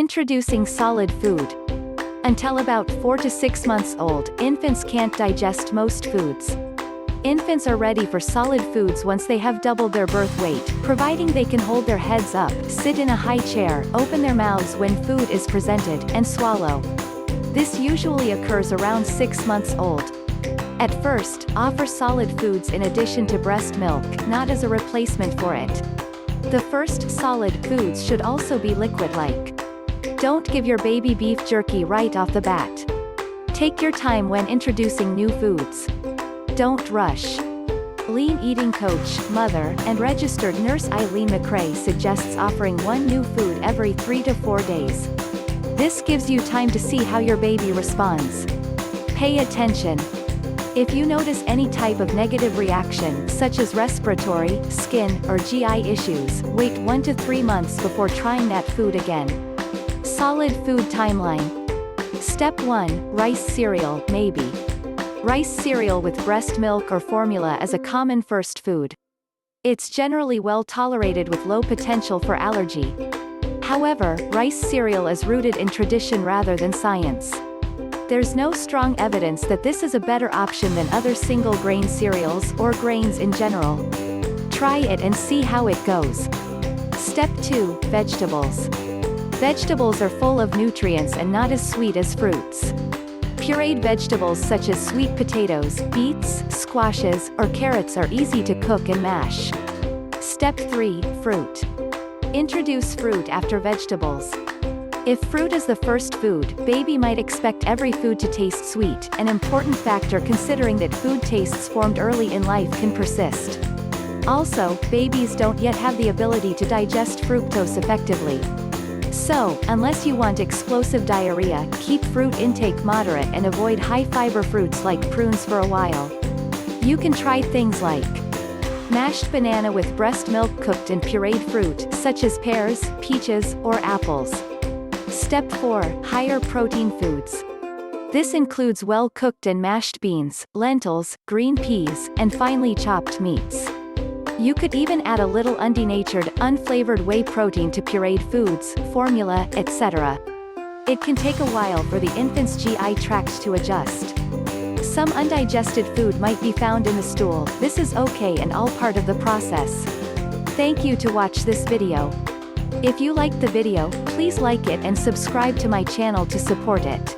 Introducing solid food. Until about 4 to 6 months old, infants can't digest most foods. Infants are ready for solid foods once they have doubled their birth weight, providing they can hold their heads up, sit in a high chair, open their mouths when food is presented, and swallow. This usually occurs around 6 months old. At first, offer solid foods in addition to breast milk, not as a replacement for it. The first solid foods should also be liquid-like. Don't give your baby beef jerky right off the bat. Take your time when introducing new foods. Don't rush. Lean eating coach, mother, and registered nurse Eileen McRae suggests offering one new food every 3 to 4 days. This gives you time to see how your baby responds. Pay attention. If you notice any type of negative reaction, such as respiratory, skin, or GI issues, wait 1 to 3 months before trying that food again. Solid food timeline. Step 1, rice cereal, maybe. Rice cereal with breast milk or formula is a common first food. It's generally well tolerated with low potential for allergy. However, rice cereal is rooted in tradition rather than science. There's no strong evidence that this is a better option than other single-grain cereals or grains in general. Try it and see how it goes. Step 2, vegetables. Vegetables are full of nutrients and not as sweet as fruits. Pureed vegetables such as sweet potatoes, beets, squashes, or carrots are easy to cook and mash. Step 3, fruit. Introduce fruit after vegetables. If fruit is the first food, baby might expect every food to taste sweet, an important factor considering that food tastes formed early in life can persist. Also, babies don't yet have the ability to digest fructose effectively. So, unless you want explosive diarrhea, keep fruit intake moderate and avoid high-fiber fruits like prunes for a while. You can try things like mashed banana with breast milk cooked in pureed fruit, such as pears, peaches, or apples. Step 4, higher protein foods. This includes well-cooked and mashed beans, lentils, green peas, and finely chopped meats. You could even add a little undenatured, unflavored whey protein to pureed foods, formula, etc. It can take a while for the infant's GI tract to adjust. Some undigested food might be found in the stool. This is okay and all part of the process. Thank you to watch this video. If you liked the video, please like it and subscribe to my channel to support it.